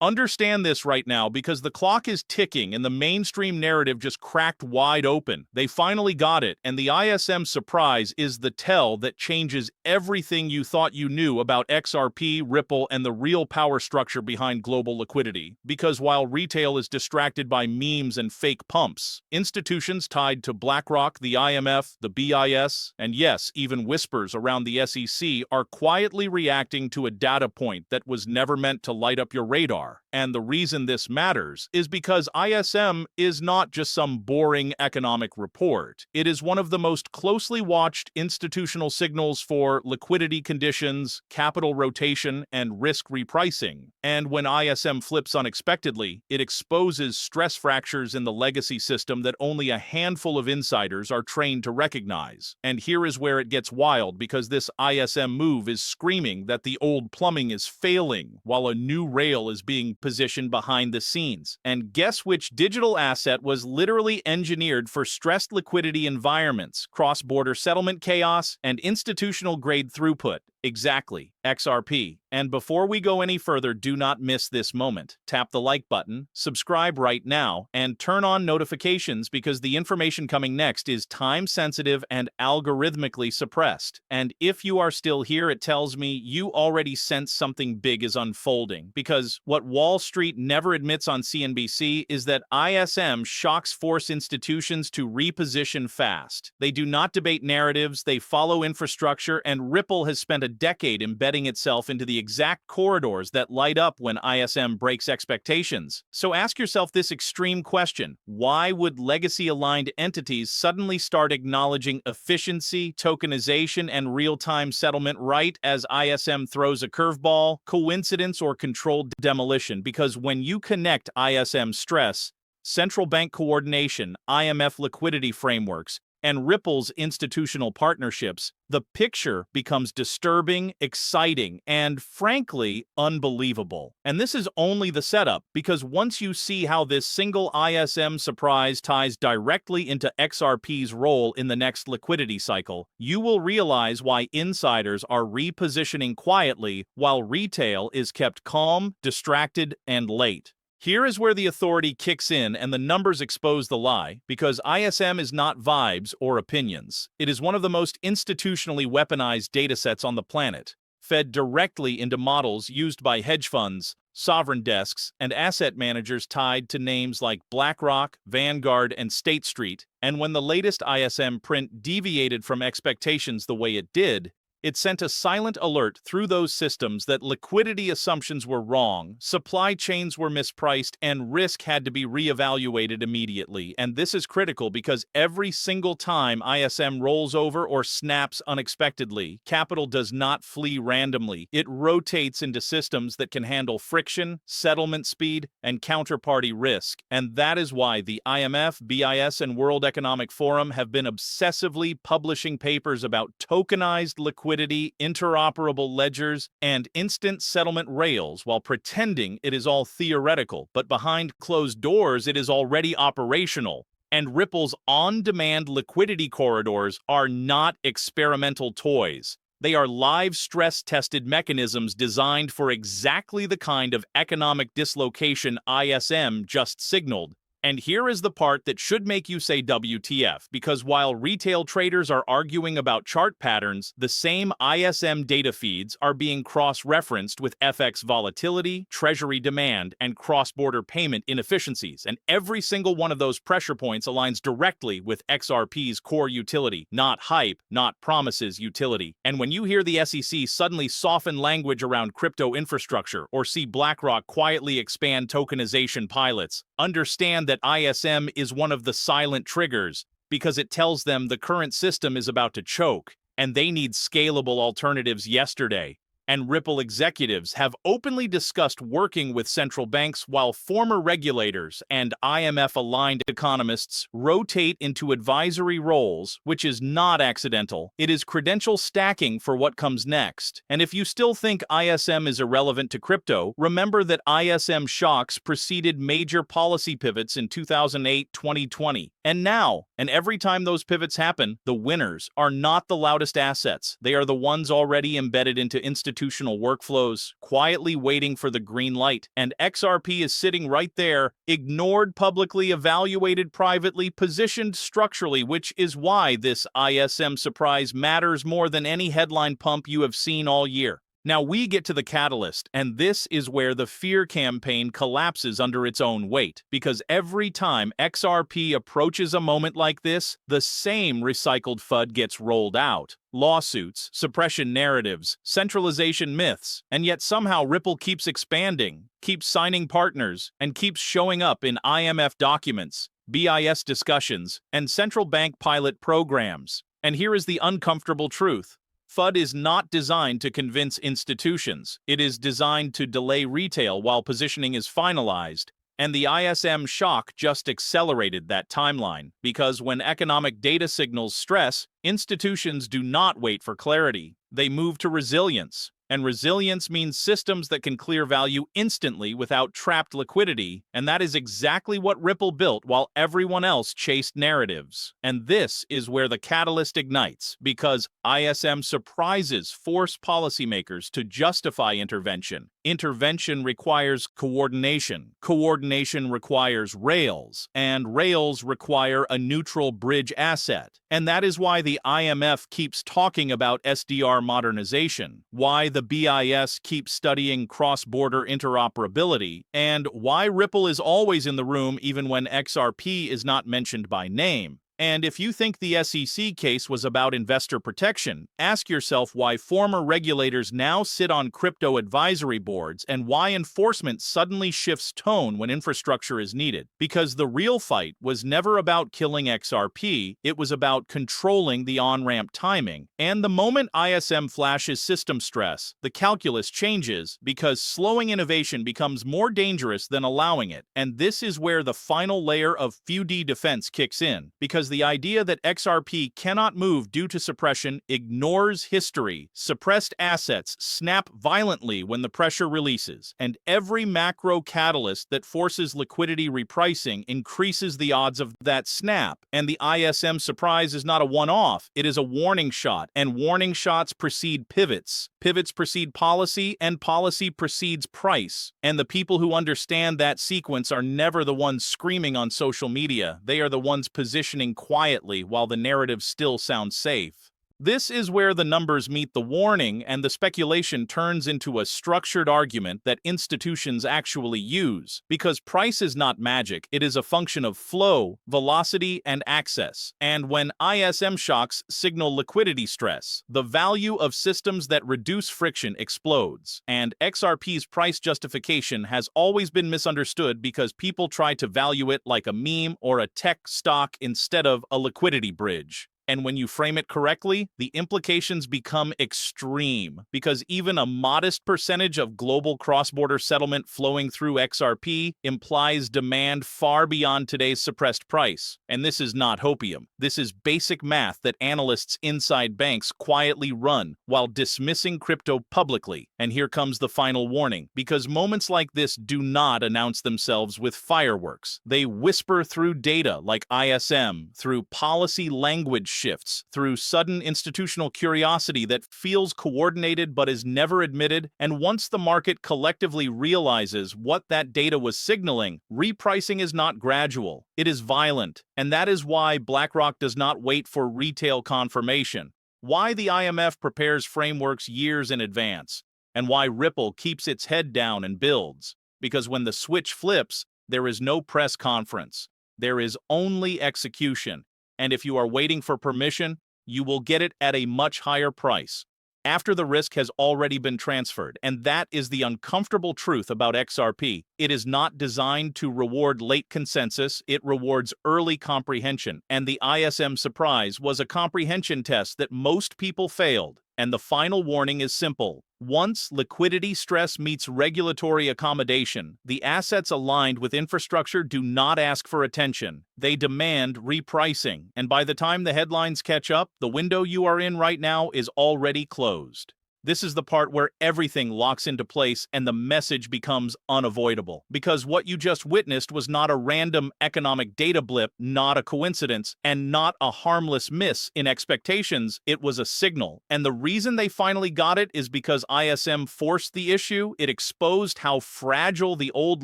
Understand this right now because the clock is ticking and the mainstream narrative just cracked wide open. They finally got it, and the ISM surprise is the tell that changes everything you thought you knew about XRP, Ripple, and the real power structure behind global liquidity. Because while retail is distracted by memes and fake pumps, institutions tied to BlackRock, the IMF, the BIS, and yes, even whispers around the SEC are quietly reacting to a data point that was never meant to light up your radar. And the reason this matters is because ISM is not just some boring economic report. It is one of the most closely watched institutional signals for liquidity conditions, capital rotation, and risk repricing. And when ISM flips unexpectedly, it exposes stress fractures in the legacy system that only a handful of insiders are trained to recognize. And here is where it gets wild, because this ISM move is screaming that the old plumbing is failing while a new rail is being positioned behind the scenes. And guess which digital asset was literally engineered for stressed liquidity environments, cross-border settlement chaos, and institutional-grade throughput? Exactly, XRP. And before we go any further, do not miss this moment. Tap the like button, subscribe right now, and turn on notifications because the information coming next is time-sensitive and algorithmically suppressed. And if you are still here, it tells me you already sense something big is unfolding, because what Wall Street never admits on CNBC is that ISM shocks force institutions to reposition fast. They do not debate narratives, they follow infrastructure, and Ripple has spent a decade embedding itself into the exact corridors that light up when ISM breaks expectations. So ask yourself this extreme question: why would legacy-aligned entities suddenly start acknowledging efficiency, tokenization, and real-time settlement right as ISM throws a curveball? Coincidence or controlled demolition? Because when you connect ISM stress, central bank coordination, IMF liquidity frameworks, and Ripple's institutional partnerships, the picture becomes disturbing, exciting, and frankly, unbelievable. And this is only the setup, because once you see how this single ISM surprise ties directly into XRP's role in the next liquidity cycle, you will realize why insiders are repositioning quietly while retail is kept calm, distracted, and late. Here is where the authority kicks in and the numbers expose the lie, because ISM is not vibes or opinions. It is one of the most institutionally weaponized datasets on the planet, fed directly into models used by hedge funds, sovereign desks, and asset managers tied to names like BlackRock, Vanguard, and State Street. And when the latest ISM print deviated from expectations the way it did, it sent a silent alert through those systems that liquidity assumptions were wrong, supply chains were mispriced, and risk had to be reevaluated immediately. And this is critical because every single time ISM rolls over or snaps unexpectedly, capital does not flee randomly. It rotates into systems that can handle friction, settlement speed, and counterparty risk. And that is why the IMF, BIS, and World Economic Forum have been obsessively publishing papers about tokenized liquidity, interoperable ledgers, and instant settlement rails while pretending it is all theoretical, but behind closed doors it is already operational. And Ripple's on-demand liquidity corridors are not experimental toys. They are live stress-tested mechanisms designed for exactly the kind of economic dislocation ISM just signaled. And here is the part that should make you say WTF, because while retail traders are arguing about chart patterns, the same ISM data feeds are being cross-referenced with FX volatility, treasury demand, and cross-border payment inefficiencies. And every single one of those pressure points aligns directly with XRP's core utility, not hype, not promises utility. And when you hear the SEC suddenly soften language around crypto infrastructure or see BlackRock quietly expand tokenization pilots, understand that ISM is one of the silent triggers, because it tells them the current system is about to choke, and they need scalable alternatives yesterday. And Ripple executives have openly discussed working with central banks while former regulators and IMF-aligned economists rotate into advisory roles, which is not accidental. It is credential stacking for what comes next. And if you still think ISM is irrelevant to crypto, remember that ISM shocks preceded major policy pivots in 2008, 2020, and now. And every time those pivots happen, the winners are not the loudest assets. They are the ones already embedded into institutions institutional workflows, quietly waiting for the green light, and XRP is sitting right there, ignored publicly, evaluated privately, positioned structurally, which is why this ISM surprise matters more than any headline pump you have seen all year. Now we get to the catalyst, and this is where the fear campaign collapses under its own weight, because every time XRP approaches a moment like this, the same recycled FUD gets rolled out. Lawsuits, suppression narratives, centralization myths, and yet somehow Ripple keeps expanding, keeps signing partners, and keeps showing up in IMF documents, BIS discussions, and central bank pilot programs. And here is the uncomfortable truth. FUD is not designed to convince institutions. It is designed to delay retail while positioning is finalized. And the ISM shock just accelerated that timeline, because when economic data signals stress, institutions do not wait for clarity. They move to resilience. And resilience means systems that can clear value instantly without trapped liquidity, and that is exactly what Ripple built while everyone else chased narratives. And this is where the catalyst ignites, because ISM surprises force policymakers to justify intervention. Intervention requires coordination. Coordination requires rails, and rails require a neutral bridge asset. And that is why the IMF keeps talking about SDR modernization, why the BIS keeps studying cross-border interoperability, and why Ripple is always in the room even when XRP is not mentioned by name. And if you think the SEC case was about investor protection, ask yourself why former regulators now sit on crypto advisory boards and why enforcement suddenly shifts tone when infrastructure is needed. Because the real fight was never about killing XRP, it was about controlling the on-ramp timing. And the moment ISM flashes system stress, the calculus changes, because slowing innovation becomes more dangerous than allowing it. And this is where the final layer of FUD defense kicks in, because the idea that XRP cannot move due to suppression ignores history. Suppressed assets snap violently when the pressure releases, and every macro catalyst that forces liquidity repricing increases the odds of that snap. And the ISM surprise is not a one-off, it is a warning shot, and warning shots precede pivots. Pivots precede policy, and policy precedes price. And the people who understand that sequence are never the ones screaming on social media. They are the ones positioning quietly while the narrative still sounds safe. This is where the numbers meet the warning and the speculation turns into a structured argument that institutions actually use. Because price is not magic, it is a function of flow, velocity, and access. And when ISM shocks signal liquidity stress, the value of systems that reduce friction explodes. And XRP's price justification has always been misunderstood because people try to value it like a meme or a tech stock instead of a liquidity bridge. And when you frame it correctly, the implications become extreme, because even a modest percentage of global cross-border settlement flowing through XRP implies demand far beyond today's suppressed price. And this is not hopium. This is basic math that analysts inside banks quietly run while dismissing crypto publicly. And here comes the final warning, because moments like this do not announce themselves with fireworks. They whisper through data like ISM, through policy language shifts, through sudden institutional curiosity that feels coordinated but is never admitted, and once the market collectively realizes what that data was signaling, repricing is not gradual, it is violent. And that is why BlackRock does not wait for retail confirmation, why the IMF prepares frameworks years in advance, and why Ripple keeps its head down and builds. Because when the switch flips, there is no press conference. There is only execution. And if you are waiting for permission, you will get it at a much higher price, after the risk has already been transferred. And that is the uncomfortable truth about XRP. It is not designed to reward late consensus, it rewards early comprehension. And the ISM surprise was a comprehension test that most people failed. And the final warning is simple. Once liquidity stress meets regulatory accommodation, the assets aligned with infrastructure do not ask for attention. They demand repricing. And by the time the headlines catch up, the window you are in right now is already closed. This is the part where everything locks into place and the message becomes unavoidable. Because what you just witnessed was not a random economic data blip, not a coincidence, and not a harmless miss in expectations. It was a signal. And the reason they finally got it is because ISM forced the issue. It exposed how fragile the old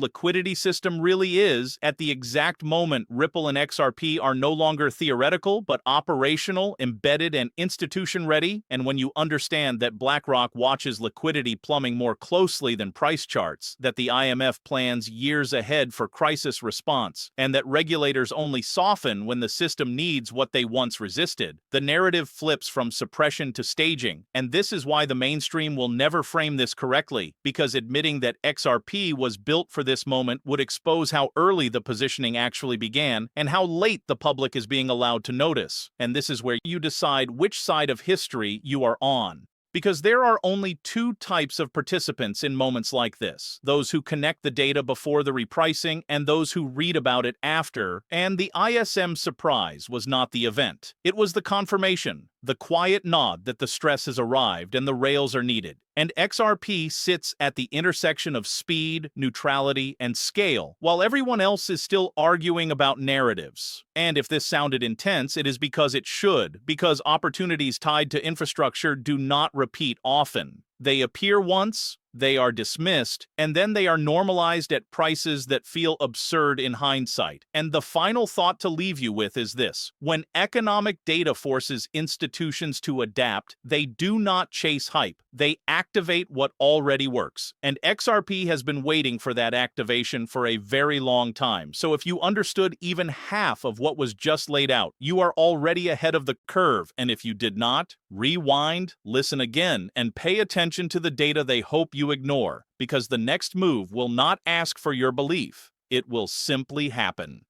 liquidity system really is. At the exact moment Ripple and XRP are no longer theoretical, but operational, embedded, and institution-ready. And when you understand that BlackRock watches liquidity plumbing more closely than price charts, that the IMF plans years ahead for crisis response, and that regulators only soften when the system needs what they once resisted, the narrative flips from suppression to staging. And this is why the mainstream will never frame this correctly, because admitting that XRP was built for this moment would expose how early the positioning actually began and how late the public is being allowed to notice. And this is where you decide which side of history you are on. Because there are only two types of participants in moments like this: those who connect the data before the repricing and those who read about it after. And the ISM surprise was not the event. It was the confirmation, the quiet nod that the stress has arrived and the rails are needed. And XRP sits at the intersection of speed, neutrality, and scale, while everyone else is still arguing about narratives. And if this sounded intense, it is because it should, because opportunities tied to infrastructure do not repeat often. They appear once, they are dismissed, and then they are normalized at prices that feel absurd in hindsight. And the final thought to leave you with is this: when economic data forces institutions to adapt, they do not chase hype. They activate what already works. And XRP has been waiting for that activation for a very long time. So if you understood even half of what was just laid out, you are already ahead of the curve. And if you did not, rewind, listen again, and pay attention to the data they hope you ignore, because the next move will not ask for your belief. It will simply happen.